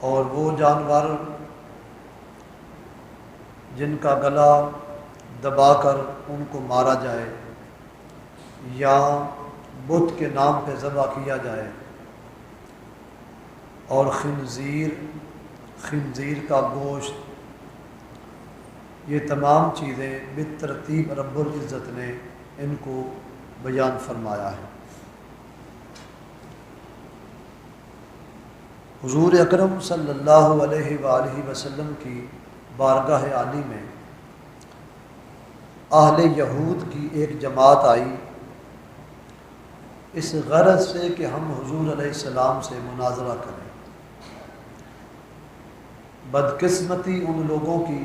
اور وہ جانور جن کا گلا دبا کر ان کو مارا جائے یا بت کے نام پہ ذبح کیا جائے، اور خنزیر کا گوشت، یہ تمام چیزیں بالترتیب رب العزت نے ان کو بیان فرمایا ہے۔ حضور اکرم صلی اللہ علیہ وآلہ وسلم کی بارگاہ عالی میں اہل یہود کی ایک جماعت آئی اس غرض سے کہ ہم حضور علیہ السلام سے مناظرہ کریں۔ بدقسمتی ان لوگوں کی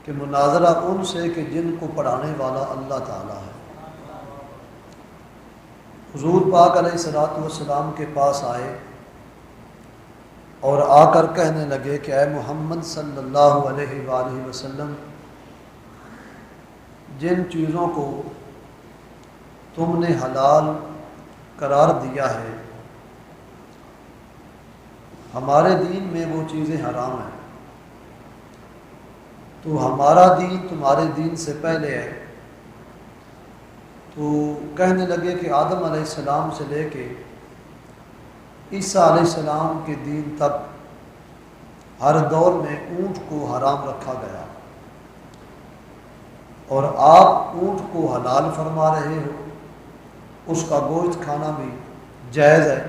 کہ مناظرہ ان سے کہ جن کو پڑھانے والا اللہ تعالیٰ ہے۔ حضور پاک علیہ السلام کے پاس آئے اور آ کر کہنے لگے کہ اے محمد صلی اللہ علیہ وآلہ وسلم، جن چیزوں کو تم نے حلال قرار دیا ہے ہمارے دین میں وہ چیزیں حرام ہیں، تو ہمارا دین تمہارے دین سے پہلے ہے۔ تو کہنے لگے کہ آدم علیہ السلام سے لے کے عیسیٰ علیہ السلام کے دین تک ہر دور میں اونٹ کو حرام رکھا گیا، اور آپ اونٹ کو حلال فرما رہے ہو، اس کا گوشت کھانا بھی جائز ہے،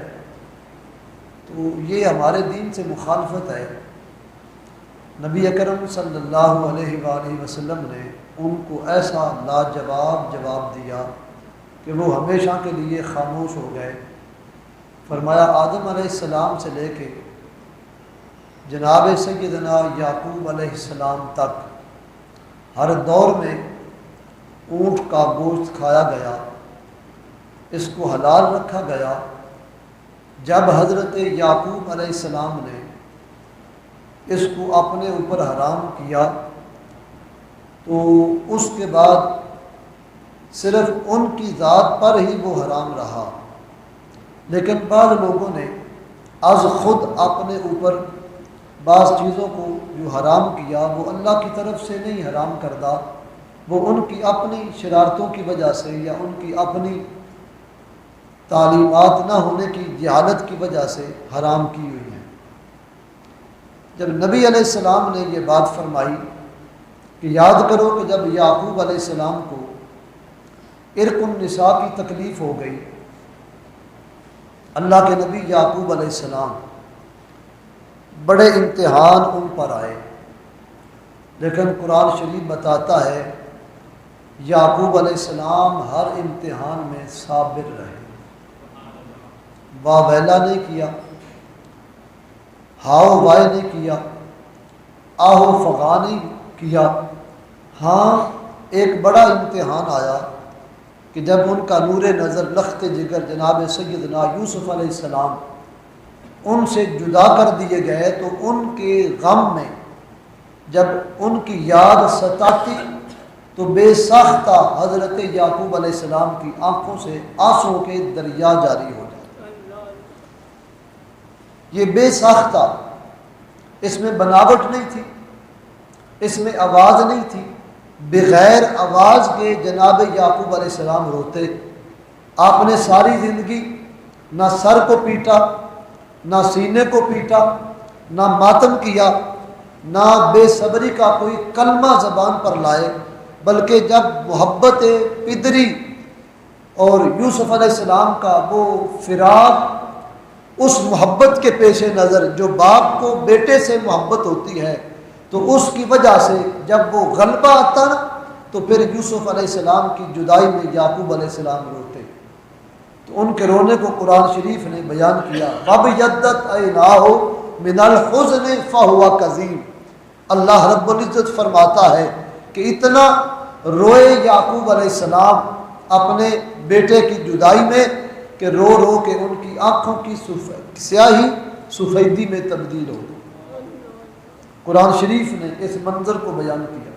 تو یہ ہمارے دین سے مخالفت ہے۔ نبی اکرم صلی اللہ علیہ وآلہ وسلم نے ان کو ایسا لاجواب جواب دیا کہ وہ ہمیشہ کے لیے خاموش ہو گئے۔ فرمایا آدم علیہ السلام سے لے کے جناب سیدنا یعقوب علیہ السلام تک ہر دور میں اونٹ کا گوشت کھایا گیا، اس کو حلال رکھا گیا۔ جب حضرت یعقوب علیہ السلام نے اس کو اپنے اوپر حرام کیا تو اس کے بعد صرف ان کی ذات پر ہی وہ حرام رہا، لیکن بعض لوگوں نے از خود اپنے اوپر بعض چیزوں کو جو حرام کیا وہ اللہ کی طرف سے نہیں حرام کردہ، وہ ان کی اپنی شرارتوں کی وجہ سے یا ان کی اپنی تعلیمات نہ ہونے کی جہالت کی وجہ سے حرام کی ہوئی ہیں۔ جب نبی علیہ السلام نے یہ بات فرمائی کہ یاد کرو کہ جب یعقوب علیہ السلام کو عرق النساء کی تکلیف ہو گئی، اللہ کے نبی یعقوب علیہ السلام بڑے امتحان ان پر آئے، لیکن قرآن شریف بتاتا ہے یعقوب علیہ السلام ہر امتحان میں صابر رہے، واویلا نہیں کیا، ہاؤ وائے نہیں کیا، آہو فغا نہیں کیا۔ ہاں ایک بڑا امتحان آیا کہ جب ان کا نور نظر لخت جگر جناب سیدنا یوسف علیہ السلام ان سے جدا کر دیے گئے تو ان کے غم میں جب ان کی یاد ستاتی تو بے ساختہ حضرت یعقوب علیہ السلام کی آنکھوں سے آنسوں کے دریا جاری ہو جاتے۔ یہ بے ساختہ، اس میں بناوٹ نہیں تھی، اس میں آواز نہیں تھی، بغیر آواز کے جناب یعقوب علیہ السلام روتے۔ آپ نے ساری زندگی نہ سر کو پیٹا، نہ سینے کو پیٹا، نہ ماتم کیا، نہ بے صبری کا کوئی کلمہ زبان پر لائے، بلکہ جب محبت پدری اور یوسف علیہ السلام کا وہ فراق، اس محبت کے پیش نظر جو باپ کو بیٹے سے محبت ہوتی ہے، تو اس کی وجہ سے جب وہ غلبہ آتا نا تو پھر یوسف علیہ السلام کی جدائی میں یعقوب علیہ السلام روتے۔ تو ان کے رونے کو قرآن شریف نے بیان کیا، وَابْيَضَّتْ عَيْنَاهُ مِنَ الْحُزْنِ فَهُوَ كَظِيمٌ۔ اللہ رب العزت فرماتا ہے کہ اتنا روئے یعقوب علیہ السلام اپنے بیٹے کی جدائی میں کہ رو رو کے ان کی آنکھوں کی سیاہی سفیدی میں تبدیل ہو گئی۔ قرآن شریف نے اس منظر کو بیان کیا۔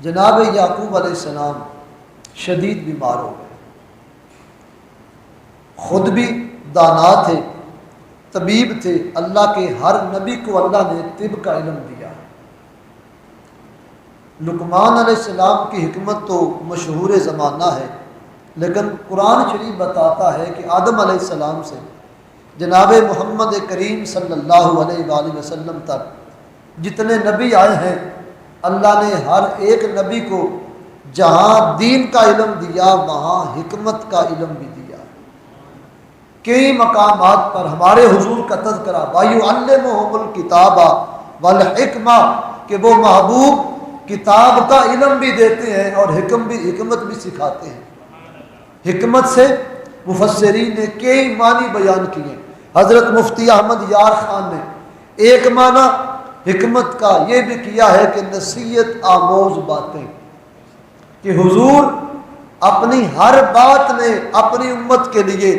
جناب یعقوب علیہ السلام شدید بیمار ہو گئے، خود بھی دانا تھے طبیب تھے، اللہ کے ہر نبی کو اللہ نے طب کا علم دیا۔ لقمان علیہ السلام کی حکمت تو مشہور زمانہ ہے، لیکن قرآن شریف بتاتا ہے کہ آدم علیہ السلام سے جناب محمد کریم صلی اللہ علیہ وآلہ وسلم تک جتنے نبی آئے ہیں، اللہ نے ہر ایک نبی کو جہاں دین کا علم دیا وہاں حکمت کا علم بھی دیا۔ کئی مقامات پر ہمارے حضور کا تذکرہ وَيُعَلِّمُهُمُ الْكِتَابَ وَالْحِكْمَةَ کہ وہ محبوب کتاب کا علم بھی دیتے ہیں اور حکمت بھی سکھاتے ہیں۔ حکمت سے مفسرین نے کئی معنی بیان کیے۔ حضرت مفتی احمد یار خان نے ایک معنی حکمت کا یہ بھی کیا ہے کہ نصیحت آموز باتیں، کہ حضور اپنی ہر بات میں اپنی امت کے لیے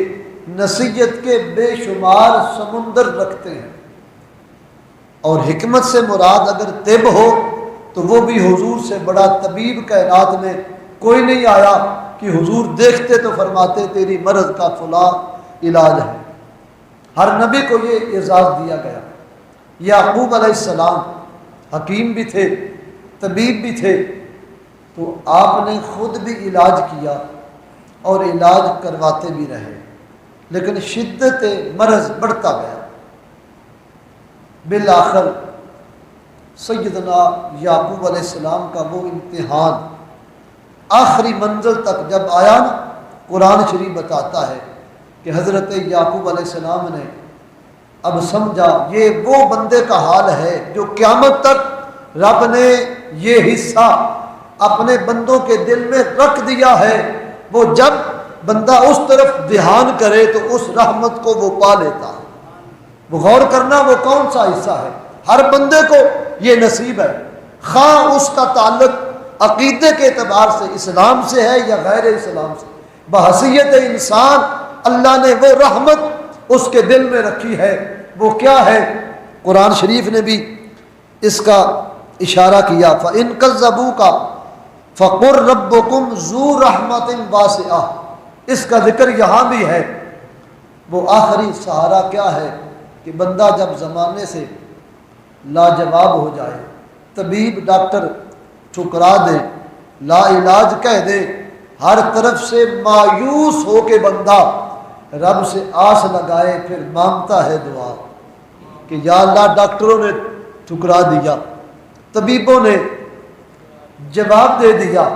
نصیحت کے بے شمار سمندر رکھتے ہیں۔ اور حکمت سے مراد اگر طب ہو تو وہ بھی حضور سے بڑا طبیب کائنات میں کوئی نہیں آیا کہ حضور دیکھتے تو فرماتے تیری مرض کا فلاں علاج ہے۔ ہر نبی کو یہ اعزاز دیا گیا۔ یعقوب علیہ السلام حکیم بھی تھے، طبیب بھی تھے، تو آپ نے خود بھی علاج کیا اور علاج کرواتے بھی رہے، لیکن شدت مرض بڑھتا گیا۔ بالآخر سیدنا یعقوب علیہ السلام کا وہ امتحان آخری منزل تک جب آیا نا، قرآن شریف بتاتا ہے کہ حضرت یعقوب علیہ السلام نے اب سمجھا یہ وہ بندے کا حال ہے جو قیامت تک رب نے یہ حصہ اپنے بندوں کے دل میں رکھ دیا ہے، وہ جب بندہ اس طرف دھیان کرے تو اس رحمت کو وہ پا لیتا ہے۔ وہ غور کرنا وہ کون سا حصہ ہے، ہر بندے کو یہ نصیب ہے، خواہ اس کا تعلق عقیدے کے اعتبار سے اسلام سے ہے یا غیر اسلام سے، بحیثیت انسان اللہ نے وہ رحمت اس کے دل میں رکھی ہے۔ وہ کیا ہے؟ قرآن شریف نے بھی اس کا اشارہ کیا، فَإِن كَذَّبُوكَ فَقُلْ رَبُّكُمْ ذُو رَحْمَةٍ وَاسِعَةٍ۔ اس کا ذکر یہاں بھی ہے۔ وہ آخری سہارا کیا ہے کہ بندہ جب زمانے سے لاجواب ہو جائے، طبیب ڈاکٹر ٹھکرا دے، لا علاج کہہ دے، ہر طرف سے مایوس ہو کے بندہ رب سے آس لگائے، پھر مانگتا ہے دعا کہ یا اللہ ڈاکٹروں نے ٹھکرا دیا، طبیبوں نے جواب دے دیا،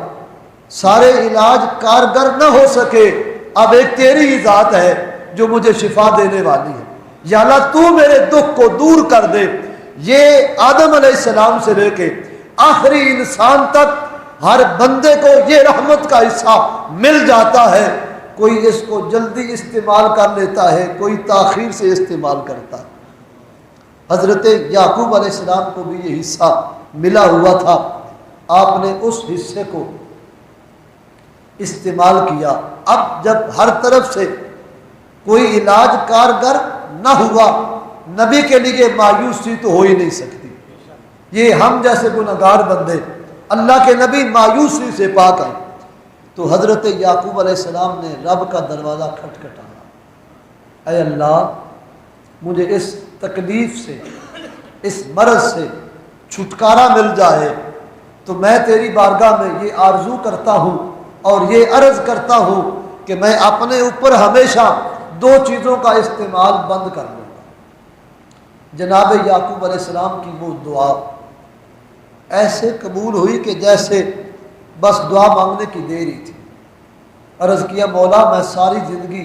سارے علاج کارگر نہ ہو سکے، اب ایک تیری ہی ذات ہے جو مجھے شفا دینے والی ہے، یا اللہ تو میرے دکھ کو دور کر دے۔ یہ آدم علیہ السلام سے لے کے آخری انسان تک ہر بندے کو یہ رحمت کا حصہ مل جاتا ہے۔ کوئی اس کو جلدی استعمال کر لیتا ہے، کوئی تاخیر سے استعمال کرتا ہے۔ حضرت یعقوب علیہ السلام کو بھی یہ حصہ ملا ہوا تھا، آپ نے اس حصے کو استعمال کیا۔ اب جب ہر طرف سے کوئی علاج کارگر نہ ہوا، نبی کے لیے مایوسی تو ہو ہی نہیں سکتی۔ یہ ہم جیسے گنہگار بندے، اللہ کے نبی مایوسی سے پاک ہیں، تو حضرت یعقوب علیہ السلام نے رب کا دروازہ کھٹکھٹایا، اے اللہ مجھے اس تکلیف سے، اس مرض سے چھٹکارا مل جائے تو میں تیری بارگاہ میں یہ آرزو کرتا ہوں اور یہ عرض کرتا ہوں کہ میں اپنے اوپر ہمیشہ دو چیزوں کا استعمال بند کر لوں گا۔ جناب یعقوب علیہ السلام کی وہ دعا ایسے قبول ہوئی کہ جیسے بس دعا مانگنے کی دیر ہی تھی۔ عرض کیا مولا میں ساری زندگی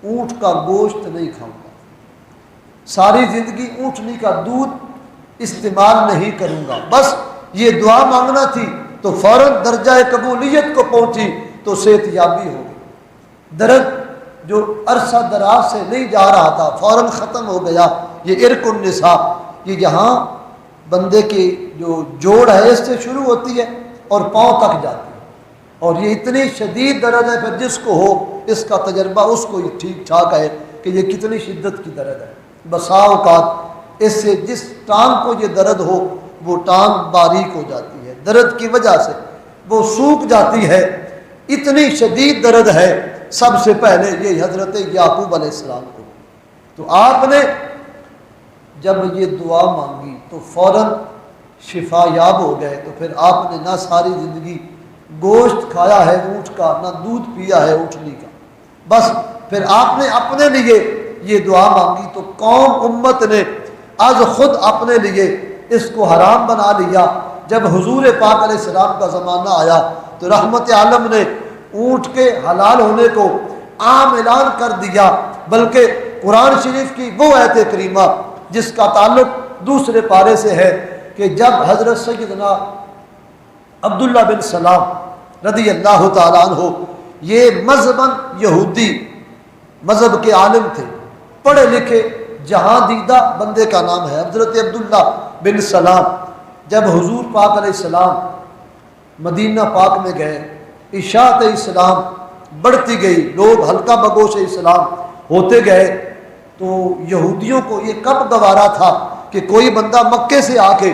اونٹ کا گوشت نہیں کھاؤں گا، ساری زندگی اونٹنی کا دودھ استعمال نہیں کروں گا، بس یہ دعا مانگنا تھی تو فوراً درجہ قبولیت کو پہنچی تو صحت یابی ہو گئی۔ درد جو عرصہ دراز سے نہیں جا رہا تھا فوراً ختم ہو گیا۔ یہ عرق النساء، یہ یہاں بندے کی جو جوڑ ہے اس سے شروع ہوتی ہے اور پاؤں تک جاتی ہے، اور یہ اتنی شدید درد ہے، پھر جس کو ہو اس کا تجربہ اس کو ٹھیک ٹھاک ہے کہ یہ کتنی شدت کی درد ہے۔ بسا اوقات اس سے جس ٹانگ کو یہ درد ہو وہ ٹانگ باریک ہو جاتی ہے، درد کی وجہ سے وہ سوکھ جاتی ہے، اتنی شدید درد ہے۔ سب سے پہلے یہ حضرت یعقوب علیہ السلام کو تو آپ نے جب یہ دعا مانگی تو فوراً شفا یاب ہو گئے. تو پھر آپ نے نہ ساری زندگی گوشت کھایا ہے اونٹ کا، نہ دودھ پیا ہے اونٹنی کا. بس پھر آپ نے اپنے لیے یہ دعا مانگی تو قوم امت نے آج خود اپنے لیے اس کو حرام بنا لیا. جب حضور پاک علیہ السلام کا زمانہ آیا تو رحمت عالم نے اونٹ کے حلال ہونے کو عام اعلان کر دیا. بلکہ قرآن شریف کی وہ آیت کریمہ جس کا تعلق دوسرے پارے سے ہے کہ جب حضرت سیدنا عبداللہ بن سلام رضی اللہ تعالیٰ عنہ یہ مذہباً یہودی مذہب کے عالم تھے، پڑھے لکھے جہاں دیدہ بندے کا نام ہے حضرت عبداللہ بن سلام. جب حضور پاک علیہ السلام مدینہ پاک میں گئے، اشاعت اسلام بڑھتی گئی، لوگ حلقہ بگوش اسلام ہوتے گئے، تو یہودیوں کو یہ کب گوارا تھا کہ کوئی بندہ مکے سے آ کے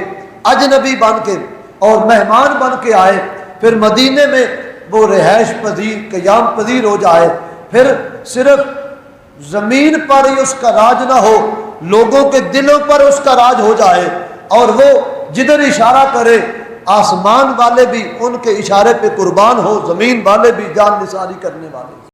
اجنبی بن کے اور مہمان بن کے آئے، پھر مدینے میں وہ رہائش پذیر قیام پذیر ہو جائے، پھر صرف زمین پر ہی اس کا راج نہ ہو، لوگوں کے دلوں پر اس کا راج ہو جائے، اور وہ جدھر اشارہ کرے آسمان والے بھی ان کے اشارے پہ قربان ہو، زمین والے بھی جان نثاری کرنے والے.